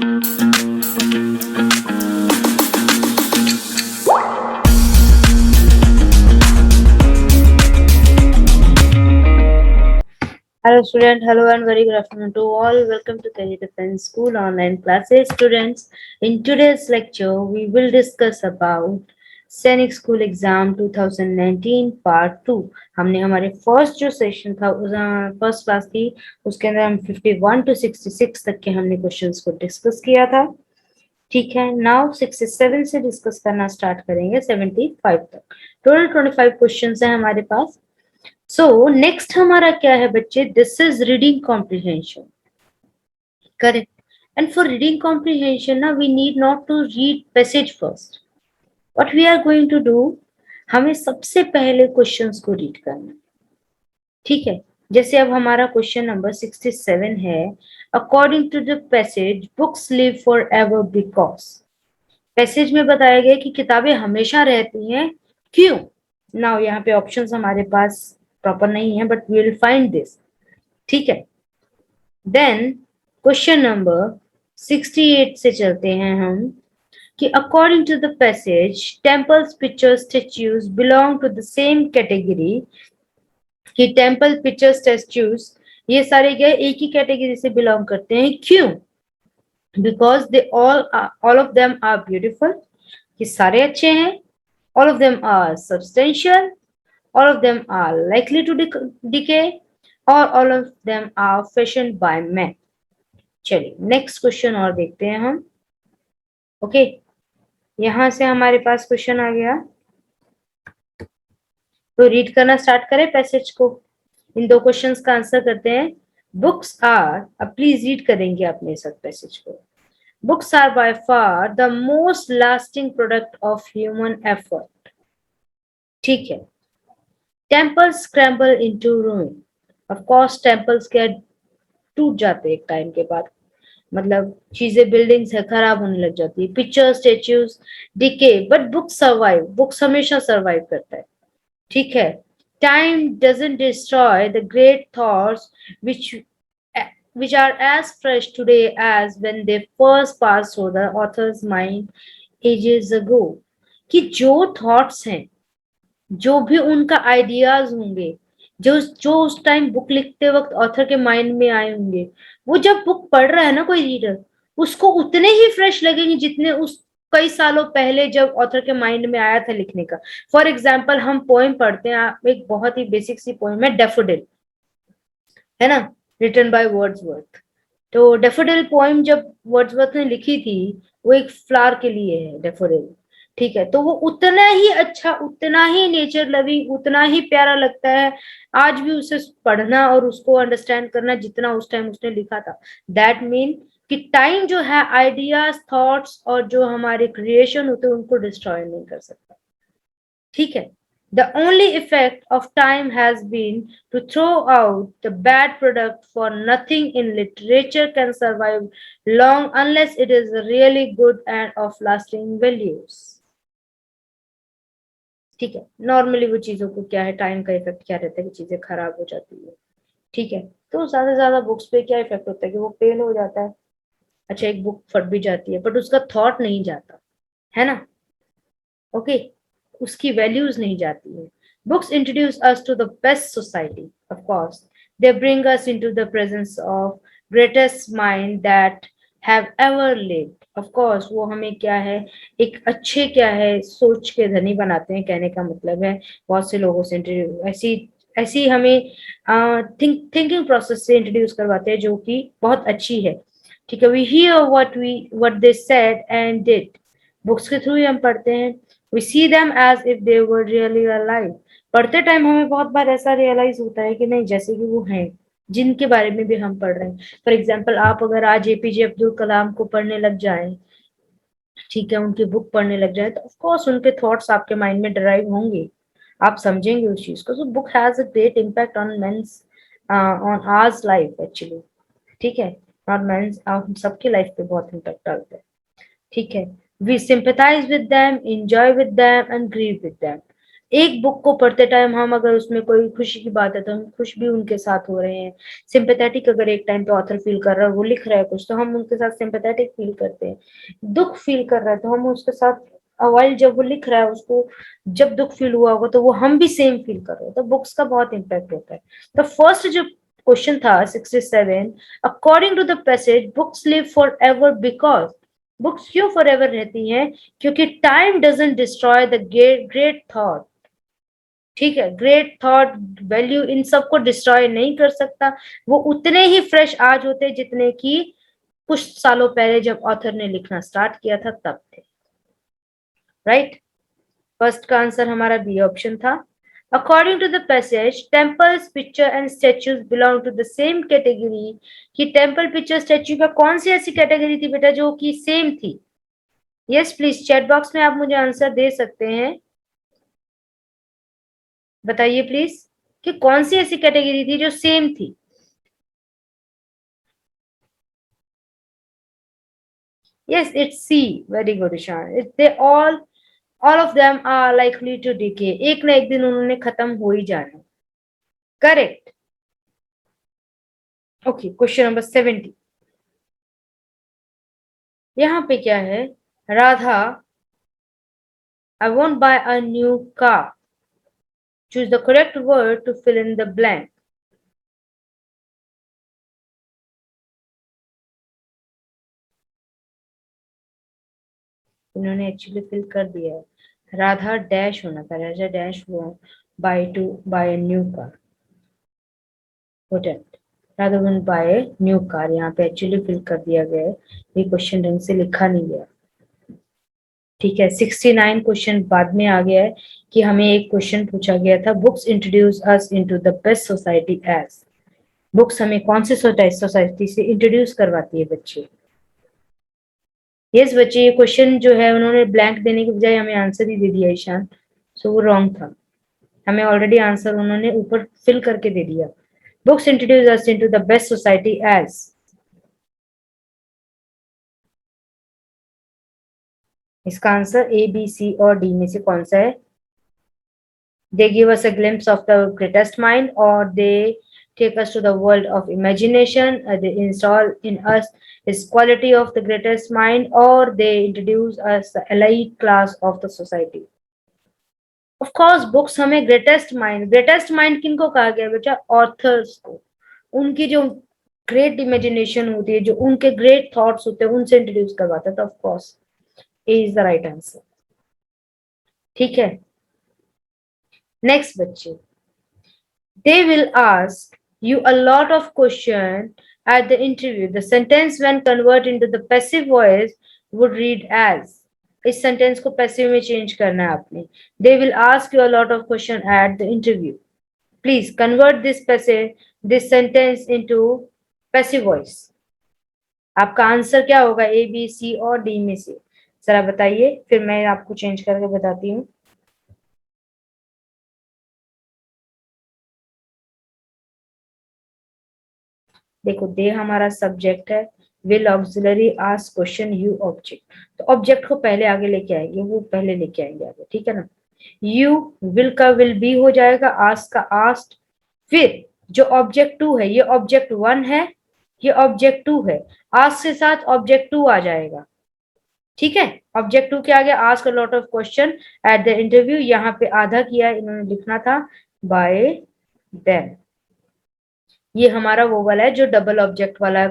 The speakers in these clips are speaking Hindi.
Hello student, hello and very good afternoon to all. Welcome to Career Defense School online classes. Students, in today's lecture, we will discuss about सैनिक स्कूल एग्जाम 2019 पार्ट 2। हमने हमारे फर्स्ट जो सेशन था फर्स्ट क्लास थी उसके अंदर हम 51 to 66 तक के हमने क्वेश्चंस को डिस्कस किया था। ठीक है, नाउ 67 से डिस्कस करना स्टार्ट करेंगे 75 तक। टोटल 25 क्वेश्चंस हैं हमारे पास। सो नेक्स्ट हमारा क्या है बच्चे, this is reading comprehension, correct. And for reading comprehension ना we need not to read passage first. What we are going to do, हमें सबसे पहले क्वेश्चंस को रीड करना, ठीक है। जैसे अब हमारा क्वेश्चन नंबर 67 है, according to the passage books live forever because. Passage में बताया गया कि किताबें हमेशा रहती हैं, क्यों। नाउ यहाँ पे ऑप्शंस हमारे पास प्रॉपर नहीं है, but we will find this, ठीक है। देन क्वेश्चन नंबर 68 से चलते हैं हम कि according to the passage temples picture statues belong to the same category, कि टेम्पल पिक्चर स्टेच्यूज ये सारे क्या एक ही कैटेगरी से बिलोंग करते हैं, क्यों। Because they all of them are beautiful, कि सारे अच्छे हैं, all of them are substantial, all of them are likely to decay, or all of them are fashioned by men। चलिए नेक्स्ट क्वेश्चन और देखते हैं हम। ओके, यहां से हमारे पास क्वेश्चन आ गया, तो रीड करना स्टार्ट करें पैसेज को। इन दो क्वेश्चंस का आंसर करते हैं। बुक्स आर, अब प्लीज रीड करेंगे अपने साथ पैसेज को। Books are by far the most lasting product of human effort, ठीक है। Temples crumble into ruin, of course temples क्या टूट जाते हैं एक टाइम के बाद, मतलब चीजें बिल्डिंग्स है खराब होने लग जाती है। Picture statues decay but book survive, books हमेशा सर्वाइव करता है, ठीक है। Time doesn't destroy the great thoughts which are as fresh today as when they first passed through the author's mind ages ago, कि जो थॉट्स हैं, जो भी उनका आइडियाज होंगे, जो जो उस टाइम बुक लिखते वक्त ऑथर के माइंड में आए होंगे, वो जब बुक पढ़ रहा है ना कोई रीडर, उसको उतने ही फ्रेश लगेंगे जितने उस कई सालों पहले जब ऑथर के माइंड में आया था लिखने का। फॉर एग्जाम्पल हम पोएम पढ़ते हैं, एक बहुत ही बेसिक सी पोएम है डैफोडिल, है ना, रिटन बाय वर्ड्सवर्थ। तो डैफोडिल पोएम जब वर्ड्सवर्थ ने लिखी थी, वो एक फ्लावर के लिए है डैफोडिल, ठीक है। तो वो उतना ही अच्छा, उतना ही नेचर लविंग, उतना ही प्यारा लगता है आज भी उसे पढ़ना और उसको अंडरस्टैंड करना जितना उस टाइम उसने लिखा था। दैट मीन कि टाइम जो है आइडियाज, थॉट्स और जो हमारे क्रिएशन होते हैं उनको डिस्ट्रॉय नहीं कर सकता, ठीक है। The only effect of time has been to throw out the bad product, for nothing in literature can survive long unless it is really good and of lasting values, ठीक है। नॉर्मली वो चीजों को क्या है, टाइम का इफेक्ट क्या रहता है कि चीजें खराब हो जाती है, ठीक है। तो ज्यादा से ज्यादा बुक्स पे क्या इफेक्ट होता है कि वो फेल हो जाता है। अच्छा, एक बुक फट भी जाती है बट उसका थॉट नहीं जाता, है ना, ओके, उसकी वैल्यूज नहीं जाती है। Books introduce us to the best society, of course they bring us into the presence of greatest mind that have ever lived. Of course वो हमें क्या है, एक अच्छे क्या है सोच के धनी बनाते हैं, कहने का मतलब है बहुत से लोगों से इंट्रोड्यूस ऐसी ऐसी हमें थिंकिंग प्रोसेस से इंट्रोड्यूस करवाते हैं जो कि बहुत अच्छी है, ठीक है। We hear what they said and did, books के थ्रू ही हम पढ़ते हैं। We see them as if they were really alive, पढ़ते टाइम हमें बहुत बार ऐसा रियलाइज होता है कि नहीं, जैसे कि वो हैं जिनके बारे में भी हम पढ़ रहे हैं। फॉर एग्जाम्पल आप अगर आज एपीजे अब्दुल कलाम को पढ़ने लग जाए, ठीक है, उनकी बुक पढ़ने लग जाए, तो ऑफ कोर्स उनके थॉट्स आपके माइंड में ड्राइव होंगे, आप समझेंगे उस चीज को। So book has a great impact on mens, on ours life actually, ठीक है, नॉट मेंस, हम सबकी लाइफ पे बहुत इम्पैक्ट डालते हैं, ठीक है। We sympathize with them, enjoy with them and grieve with them। एक बुक को पढ़ते टाइम हम अगर उसमें कोई खुशी की बात है तो हम खुश भी उनके साथ हो रहे हैं, सिंपैथेटिक अगर एक टाइम पे ऑथर फील कर रहा है, वो लिख रहा है कुछ, तो हम उनके साथ सिंपैथेटिक फील करते हैं। दुख फील कर रहा है तो हम उसके साथ, वाइल जब वो लिख रहा है उसको जब दुख फील हुआ होगा तो वो हम भी सेम फील कर रहे हैं, तो बुक्स का बहुत इम्पैक्ट होता है। तो फर्स्ट जो क्वेश्चन था 67, according to the passage books live forever because, books क्यों फॉर एवर रहती हैं? क्योंकि time doesn't destroy the great thought. ठीक है, ग्रेट थॉट वैल्यू इन सबको डिस्ट्रॉय नहीं कर सकता, वो उतने ही फ्रेश आज होते जितने कि कुछ सालों पहले जब ऑथर ने लिखना स्टार्ट किया था तब थे। राइट, फर्स्ट का आंसर हमारा बी ऑप्शन था। According to the passage temples picture and statues belong to the same category, कि टेम्पल पिक्चर स्टेच्यू का कौन सी ऐसी कैटेगरी थी बेटा जो कि सेम थी? यस प्लीज, चैट बॉक्स में आप मुझे आंसर दे सकते हैं, बताइए प्लीज कि कौन सी ऐसी कैटेगरी थी जो सेम थी। Yes, it's C. Very good, Ishan. They all of them are likely to decay. एक ना एक दिन उन्होंने खत्म हो ही जाना। करेक्ट। Okay, question number 70। यहाँ पे क्या है? Radha, I won't buy a new car. Choose the correct word to fill in the blank. इन्होंने एक्चुअली फिल कर दिया है। राधा डैश होना था, राजा डैश हुआ buy a new car. Radha would buy new car, यहाँ पे एक्चुअली फिल कर दिया गया है, ये क्वेश्चन ढंग से लिखा नहीं गया। ठीक है, 69 क्वेश्चन बाद में आ गया है कि हमें एक क्वेश्चन पूछा गया था, books introduce us into the best society as, books हमें कौन से सोसाइटी से इंट्रोड्यूस करवाती है बच्चे? यस बच्चे, ये क्वेश्चन जो है उन्होंने ब्लैंक देने के बजाय हमें आंसर ही दे दिया ईशान, सो वो रॉन्ग था, हमें ऑलरेडी आंसर उन्होंने ऊपर फिल करके दे दिया। Books introduce us into the best society as, इसका आंसर ए बी सी और डी में से कौन सा है? They give us a glimpse of the greatest mind, or they take us to the world of imagination. They install in us his quality of the greatest mind, or they introduce us the elite class of the society. Of course, books हमें greatest mind किनको कहा गया बेटा? ऑथर्स को, उनकी जो ग्रेट इमेजिनेशन होती है, जो उनके ग्रेट थॉट्स होते हैं, उनसे इंट्रोड्यूस करवाता है, तो of course A is the right answer. ठीक है, नेक्स्ट बच्चे, they will ask you a lot of questions at the interview. The sentence when converted into the passive voice would read as, इस सेंटेंस को पैसिव में चेंज करना है आपने। They will ask you a lot of questions at the interview. Please convert this sentence into passive voice. आपका आंसर क्या होगा, ए बी सी और डी में से? जरा बताइए, फिर मैं आपको चेंज करके बताती हूँ। देखो, दे हमारा सब्जेक्ट है, will auxiliary ask question, you object, तो ऑब्जेक्ट को पहले आगे लेके आएंगे, वो पहले लेके आएंगे आगे, ठीक है ना। यू, विल का विल बी हो जाएगा, आस्क का आस्क्ड, फिर जो ऑब्जेक्ट टू है ये ऑब्जेक्ट वन है, ये ऑब्जेक्ट टू है, आस्क के साथ ऑब्जेक्ट टू आ जाएगा। ठीक है, ऑब्जेक्ट टू के आगे ask a lot of question at the interview, यहाँ पे आधा किया इन्होंने, लिखना था बाय देम। ये हमारा वो वाला है जो डबल ऑब्जेक्ट वाला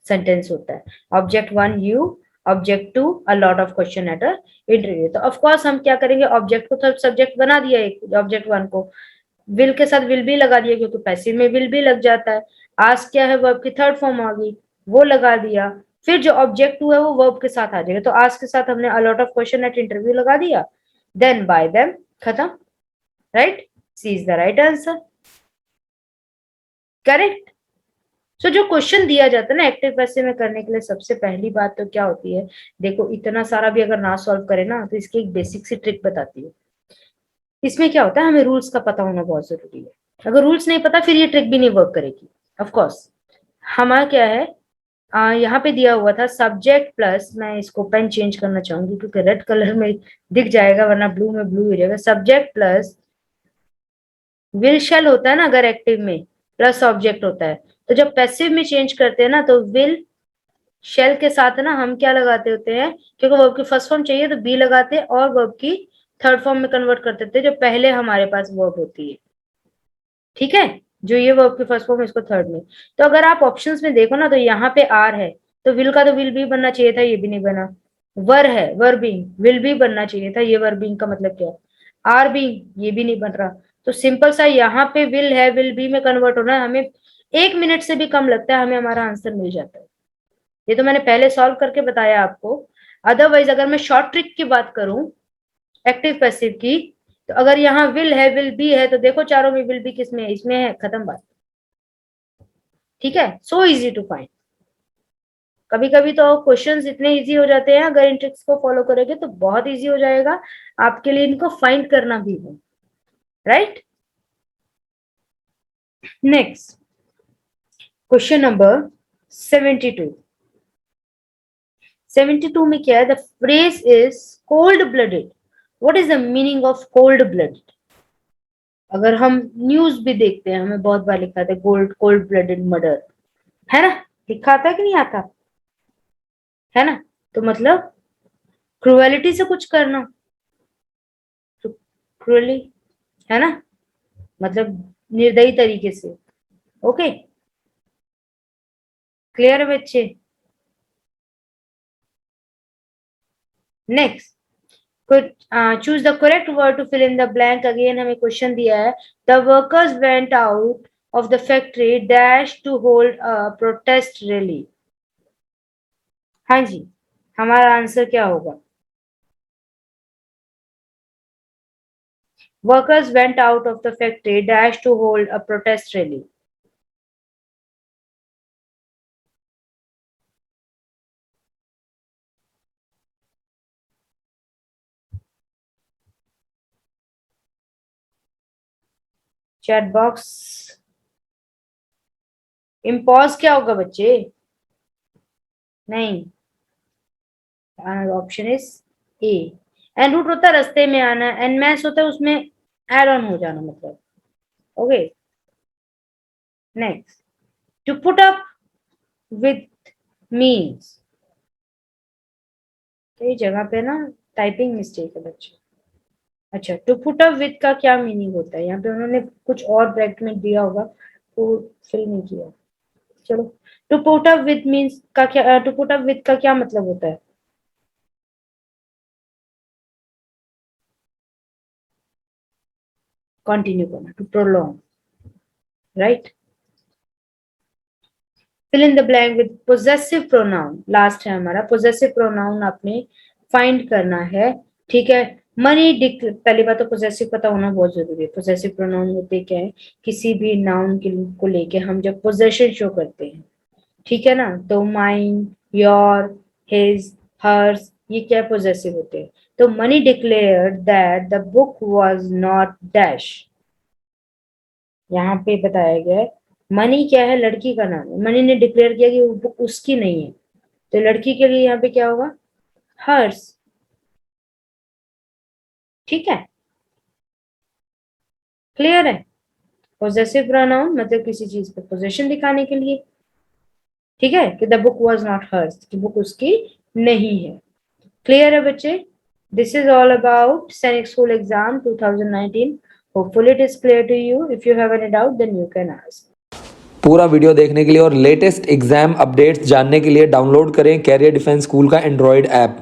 सेंटेंस होता है, object one you, object two a lot of question at a interview. तो ऑफ कोर्स हम क्या करेंगे, ऑब्जेक्ट को तो सब्जेक्ट बना दिया, एक ऑब्जेक्ट वन को विल के साथ विल भी लगा दिया, क्योंकि पैसिव में विल भी लग जाता है। आस्क क्या है, वर्ब की थर्ड फॉर्म आ गई, वो लगा दिया, फिर जो ऑब्जेक्ट टू है वो वर्ब के साथ आ जाएगा, तो आस्क के साथ हमने a lot of question at interview लगा दिया, देन बाय देम, खत्म। Right, C is the right answer, correct. So जो क्वेश्चन दिया जाता है ना एक्टिव पैसिव में करने के लिए, सबसे पहली बात तो क्या होती है, देखो इतना सारा भी अगर ना सॉल्व करे ना, तो इसकी एक बेसिक सी ट्रिक बताती हूँ। इसमें क्या होता है, हमें रूल्स का पता होना बहुत जरूरी है, अगर रूल्स नहीं पता फिर ये ट्रिक भी नहीं वर्क करेगी। ऑफ कोर्स हमारा क्या है, यहाँ पे दिया हुआ था सब्जेक्ट प्लस, मैं इसको पेन चेंज करना चाहूंगी क्योंकि रेड कलर में दिख जाएगा, वरना ब्लू में ब्लू हो जाएगा, सब्जेक्ट प्लस विल शैल होता है ना अगर एक्टिव में, प्लस ऑब्जेक्ट होता है। तो जब पैसिव में चेंज करते हैं ना तो विल शेल के साथ ना हम क्या लगाते होते हैं, क्योंकि वर्ब की फर्स्ट फॉर्म चाहिए तो बी लगाते हैं, और वर्ब की थर्ड फॉर्म में कन्वर्ट कर देते हैं जो पहले हमारे पास वर्ब होती है। ठीक है, जो ये वर्ब की फर्स्ट फॉर्म इसको थर्ड में। तो अगर आप ऑप्शंस में देखो ना तो यहाँ पे आर है, तो विल का तो विल भी बनना चाहिए था, ये भी नहीं बना। वर है, वर्बिंग, विल भी बनना चाहिए था, ये वर्बिंग का मतलब क्या है, आर बीइंग, ये भी नहीं बन रहा। तो सिंपल सा यहाँ पे विल है, विल बी में कन्वर्ट होना है, हमें 1 मिनट से भी कम लगता है, हमें हमारा आंसर मिल जाता है। ये तो मैंने पहले सॉल्व करके बताया आपको। अदरवाइज अगर मैं शॉर्ट ट्रिक की बात करूं एक्टिव पैसिव की, तो अगर यहाँ विल है, विल बी है, तो देखो चारों में विल बी किसमें है, इसमें है, खत्म बात। ठीक है, सो इजी टू फाइंड। कभी कभी तो क्वेश्चंस इतने इजी हो जाते हैं, अगर इन ट्रिक्स को फॉलो करोगे तो बहुत इजी हो जाएगा आपके लिए इनको फाइंड करना भी है। Right, next question number 72। 72 में क्या है, the phrase is cold blooded. What is the meaning of cold blooded? अगर हम न्यूज भी देखते हैं, हमें बहुत बार लिखा था कोल्ड ब्लडेड मर्डर, है ना, लिखा आता है कि नहीं आता है ना। तो मतलब क्रुएलिटी से कुछ करना, तो क्रुअली, है ना, मतलब निर्दयी तरीके से। ओके, क्लियर है बच्चे। Next, choose the correct word to fill in the blank. Again हमें क्वेश्चन दिया है, the workers went out of the factory dash to hold a protest rally. हाँ जी, हमारा आंसर क्या होगा? Workers went out of the factory dash to hold a protest rally. Chat box, impose क्या होगा बच्चे? नहीं, option is A. En route होता है रास्ते में आना, एन मैस होता है उसमें एड ऑन हो जाना, मतलब। Okay, next, to put up with means, कई जगह पे ना टाइपिंग मिस्टेक है बच्चे। अच्छा, टू पुट अप विथ का क्या मीनिंग होता है? यहाँ पे उन्होंने कुछ और ब्रैकेट में दिया होगा तो फिल नहीं किया। चलो, to put up with means का क्या, टू पुट अप विथ का क्या मतलब होता है? कंटिन्यू करना, to prolong, right. Fill in the blank with possessive pronoun, last है हमारा, पोजेसिव प्रोनाउन आपने फाइंड करना है। ठीक है, मनी पहली बात तो पोजेसिव पता होना बहुत जरूरी है। पोजेसिव प्रोनाउन होते क्या है, किसी भी नाउन को लेके हम जब पोजेशन शो करते हैं, ठीक है ना, तो माइन, योर, हिज, हर्स, ये क्या पोजेसिव होते हैं। तो money declared that the book was not dash, यहाँ पे बताया गया है मनी क्या है, लड़की का नाम है, मनी ने डिक्लेयर किया कि वो बुक उसकी नहीं है, तो लड़की के लिए यहाँ पे क्या होगा, हर्स। ठीक है, क्लियर है। पोजेसिव प्रोनाउन मतलब किसी चीज पे पोजेशन दिखाने के लिए, ठीक है, कि the book was not hers, कि बुक उसकी नहीं है। क्लियर है बच्चे? This is all about Sainik school exam 2019। Hopefully it is clear to you. If you have any doubt, then you can ask. पूरा वीडियो देखने के लिए और लेटेस्ट एग्जाम अपडेट्स जानने के लिए डाउनलोड करें कैरियर डिफेंस स्कूल का एंड्रॉयड ऐप।